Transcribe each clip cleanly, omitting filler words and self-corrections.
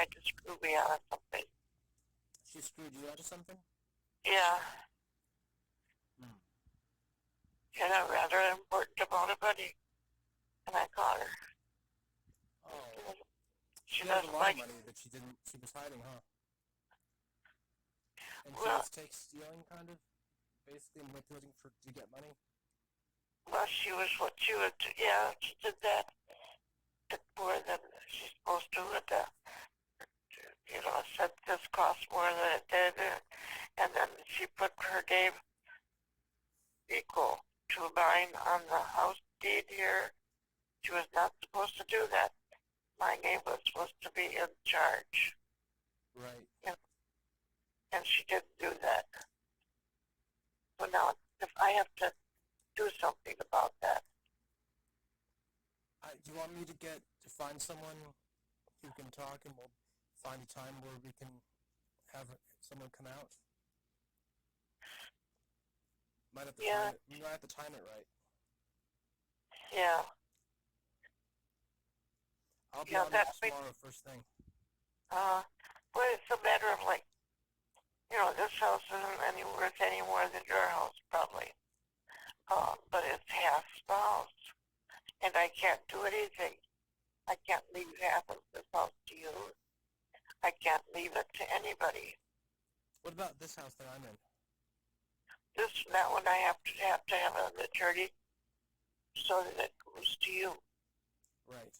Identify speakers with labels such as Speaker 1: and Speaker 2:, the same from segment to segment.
Speaker 1: tried to screw me out of something.
Speaker 2: She screwed you out of something?
Speaker 1: Yeah,
Speaker 2: Hmm.
Speaker 1: in a rather important amount of money, and I caught her.
Speaker 2: Oh.
Speaker 1: She
Speaker 2: She had a
Speaker 1: doesn't
Speaker 2: lot of
Speaker 1: like.
Speaker 2: money that she was hiding, huh? And she
Speaker 1: Well,
Speaker 2: was stealing, kind of? Basically manipulating to get money?
Speaker 1: well, she was what she was. Yeah, she did that. Did more than she's supposed to. With the, said this cost more than it did, and then she put her name equal to mine on the house deed here. She was not supposed to do that. My name was supposed to be in charge,
Speaker 2: Right.
Speaker 1: and, and she didn't do that. So now, if I have to do something about that,
Speaker 2: Do you want me to find someone who can talk, and we'll find a time where we can have someone come out? Might have to
Speaker 1: yeah,
Speaker 2: time it. We might have to time it right.
Speaker 1: yeah,
Speaker 2: I'll be
Speaker 1: yeah,
Speaker 2: on
Speaker 1: that
Speaker 2: there
Speaker 1: makes,
Speaker 2: tomorrow, first thing.
Speaker 1: but it's a matter of like, this house isn't any worth any more than your house, probably. But it's half the house, and I can't do anything. I can't leave half of this house to you. I can't leave it to anybody.
Speaker 2: What about this house that I'm in?
Speaker 1: That one I have to have an attorney so that it goes to you
Speaker 2: Right.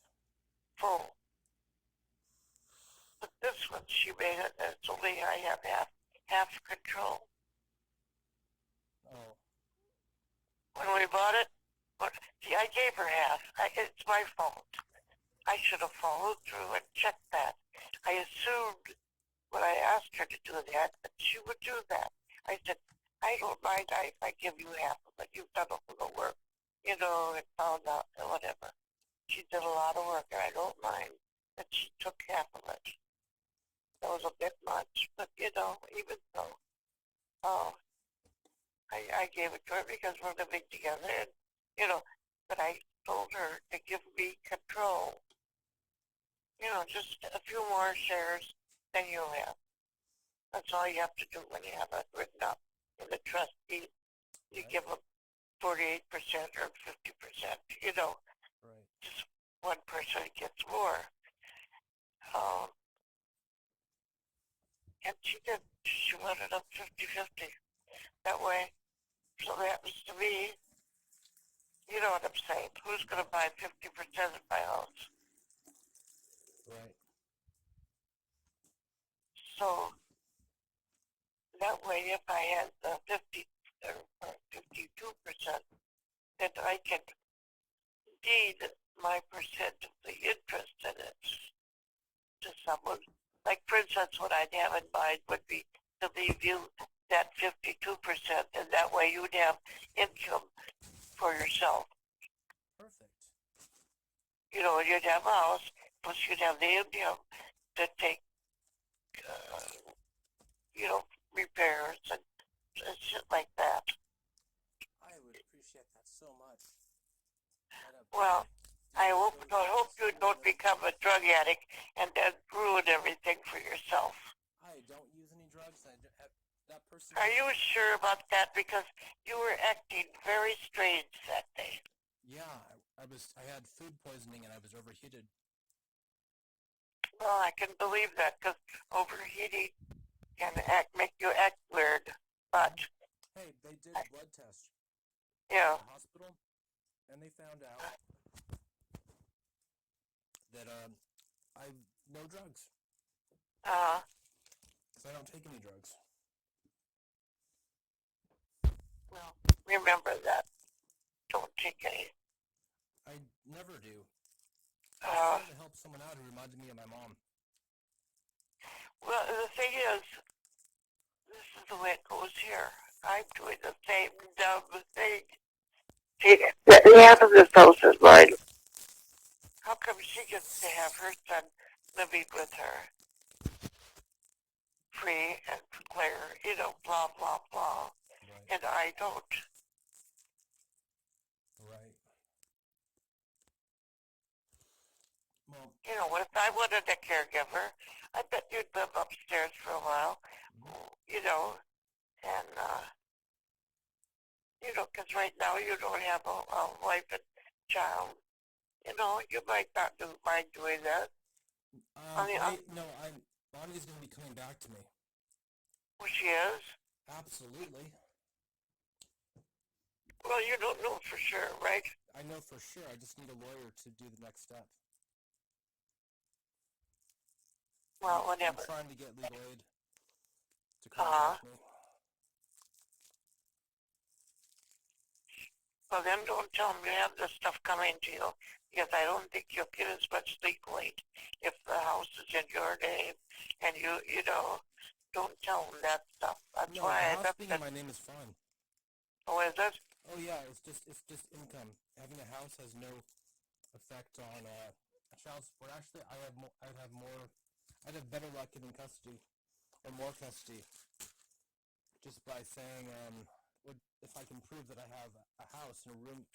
Speaker 1: full. But this one, she made it. It's only I have half control.
Speaker 2: Oh.
Speaker 1: When we bought it, see, I gave her half. It's my fault. I should have followed through and checked that. I assumed when I asked her to do that she would do that. I said, I don't mind if I give you half of it. You've done all the work, and found out and whatever. She did a lot of work, and I don't mind that she took half of it. That was a bit much, but even so, uh, I gave it to her because we're living together, and but I told her to give me control. Just a few more shares than you have. That's all you have to do when you have it written up in the trust deed. You
Speaker 2: Right.
Speaker 1: give them 48% or 50%.
Speaker 2: Right.
Speaker 1: Just one person gets more. Um, and she did. She wanted up 50-50. That way, if something happens to me, you know what I'm saying. Who's going to buy 50% of my house?
Speaker 2: Right.
Speaker 1: So that way, if I had the 50 or 52%, then I can deed my percent of the interest in it to someone. Like, for instance, what I'd have in mind would be to leave you that 52%, and that way you'd have income for yourself.
Speaker 2: Perfect.
Speaker 1: You'd have a house, plus you'd have the income to take, repairs and shit like that.
Speaker 2: I would appreciate that so much.
Speaker 1: Well, I hope you don't become a drug addict and then ruin everything for yourself.
Speaker 2: I don't use any drugs. That person.
Speaker 1: Are you sure about that? Because you were acting very strange that day.
Speaker 2: Yeah, I had food poisoning and I was overheated.
Speaker 1: Well, I can believe that because overheating can make you act weird. But
Speaker 2: Hey, they did blood tests
Speaker 1: yeah,
Speaker 2: at the hospital, and they found out that I no drugs. Because I don't take any drugs.
Speaker 1: well, remember that. Don't take any.
Speaker 2: I never do. I was trying to help someone out who reminded me of my mom.
Speaker 1: Well, the thing is, this is the way it goes here. I'm doing the same dumb thing. See, half of this house is mine. How come she gets to have her son living with her? Free and clear, blah, blah, blah.
Speaker 2: Right.
Speaker 1: And I don't.
Speaker 2: Right. Well,
Speaker 1: If I wanted a caregiver, upstairs for a while, you know, and, you know, 'cause right now you don't have a wife and child. You know, you might not mind doing that.
Speaker 2: Bonnie's gonna be coming back to me.
Speaker 1: Well, she is?
Speaker 2: Absolutely.
Speaker 1: Well, you don't know for sure, right?
Speaker 2: I know for sure. I just need a lawyer to do the next step.
Speaker 1: Well, whatever.
Speaker 2: I'm trying to get legal aid to
Speaker 1: Uh-huh.
Speaker 2: contact me.
Speaker 1: Well, then don't tell them you have this stuff coming to you, because I don't think you'll get as much legal aid if the house is in your name, and you know, don't tell them that stuff. That's
Speaker 2: No,
Speaker 1: why
Speaker 2: the
Speaker 1: I
Speaker 2: house
Speaker 1: left
Speaker 2: being
Speaker 1: it.
Speaker 2: in my name is fine.
Speaker 1: Oh, is it?
Speaker 2: Oh yeah, it's just income. Having a house has no effect on child support. Actually, I'd have better luck getting custody or more custody just by saying if I can prove that I have a house and a room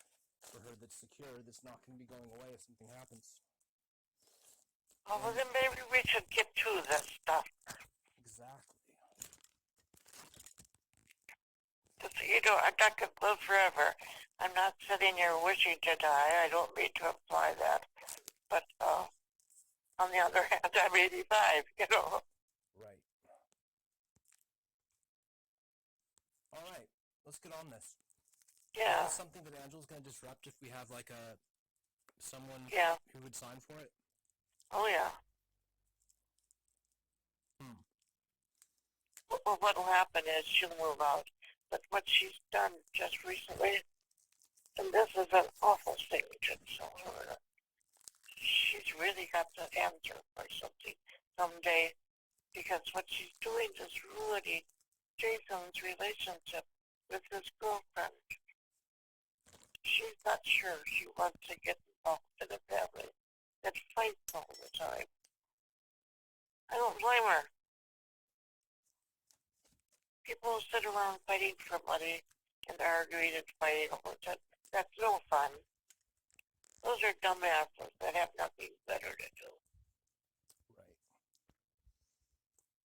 Speaker 2: for her that's secure, that's not going to be going away if something happens.
Speaker 1: Oh, well, then maybe we should get to this stuff.
Speaker 2: Exactly.
Speaker 1: You know, I'm not going to live forever. I'm not sitting here wishing to die. I don't mean to imply that. But on the other hand, I'm 85, you know.
Speaker 2: Right. All right. Let's get on this.
Speaker 1: Yeah.
Speaker 2: Is this something that Angela's going to disrupt if we have like someone who would sign for it?
Speaker 1: Oh, yeah. Well, what will happen is she'll move out. But what she's done just recently, and this is an awful thing to tell her, she's really got to answer for something someday, because what she's doing is ruining Jason's relationship with his girlfriend. She's not sure she wants to get involved in a family that fights all the time. I don't blame her. People sit around fighting for money and arguing and fighting all the time. That's no fun. Those are dumbasses that have nothing better to do.
Speaker 2: Right.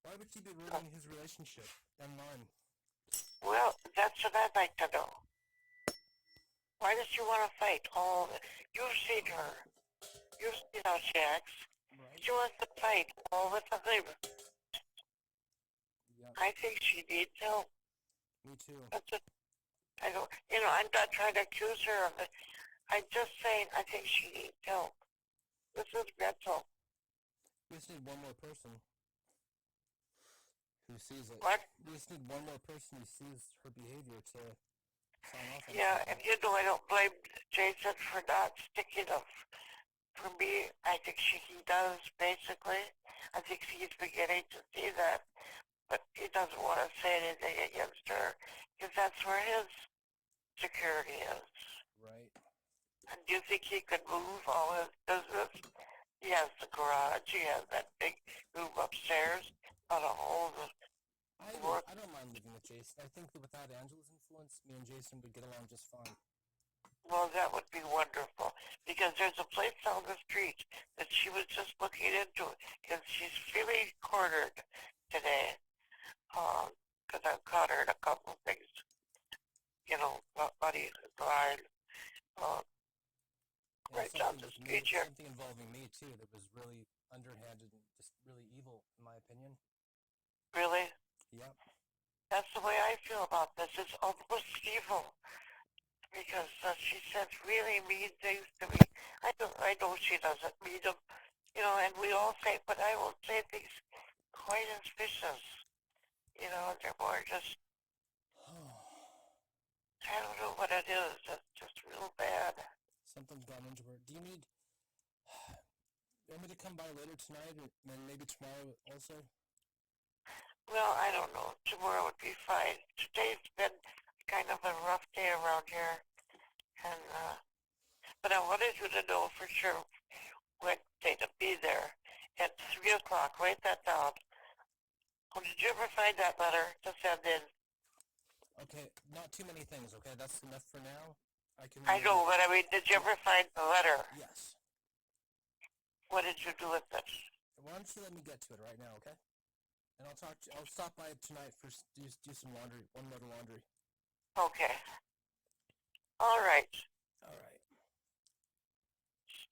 Speaker 2: Why would she be ruining his relationship and mine?
Speaker 1: Well, that's what I'd like to know. Why does she want to fight? Oh, you've seen her. You've seen how she acts.
Speaker 2: Right.
Speaker 1: She wants to fight all the time.
Speaker 2: Yep.
Speaker 1: I think she needs help.
Speaker 2: Me too.
Speaker 1: That's it. I don't, you know, I'm not trying to accuse her of it. I'm just saying I think she needs help. This is mental.
Speaker 2: We just need one more person who sees it.
Speaker 1: What?
Speaker 2: We just need one more person who sees her behavior to sign off on
Speaker 1: Yeah,
Speaker 2: something.
Speaker 1: and you know I don't blame Jason for not sticking up for me. I think he does, basically. I think he's beginning to see that. But he doesn't want to say anything against her, because that's where his security is.
Speaker 2: Right.
Speaker 1: And do you think he could move all his business? He has the garage, he has that big room upstairs, on a whole work.
Speaker 2: I don't mind living with Jason. I think that without Angela's influence, me and Jason would get along just fine.
Speaker 1: Well, that would be wonderful, because there's a place down the street that she was just looking into, because she's feeling cornered today, because I've caught her in a couple of things, you know, money line, right down the street here.
Speaker 2: Something involving me too that was really underhanded and just really evil, in my opinion.
Speaker 1: Really?
Speaker 2: Yep.
Speaker 1: That's the way I feel about this. It's almost evil, because she says really mean things to me. I know she doesn't mean them, you know, and we all say, but I will say things quite as vicious. You know, they're more just, I don't know what it is. It's just real bad.
Speaker 2: Something's gone into her. Do you want me to come by later tonight or maybe tomorrow also?
Speaker 1: Well, I don't know. Tomorrow would be fine. Today's been kind of a rough day around here. And, but I wanted you to know for sure Wednesday to be there at 3 o'clock. Write that down. Oh, did you ever find that letter to send in?
Speaker 2: Okay, not too many things, okay? That's enough for now.
Speaker 1: I know, but I mean, did you ever find the letter?
Speaker 2: Yes.
Speaker 1: What did you do with it?
Speaker 2: Why don't you let me get to it right now, okay? And I'll stop by tonight for do some laundry, one load of laundry.
Speaker 1: Okay. All right.
Speaker 2: All right.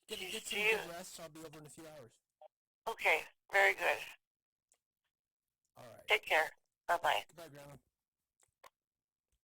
Speaker 2: Get some
Speaker 1: See you.
Speaker 2: good rest. I'll be over in a few hours.
Speaker 1: Okay. Very good.
Speaker 2: All right.
Speaker 1: Take care. Bye-bye.
Speaker 2: Goodbye, Grandma.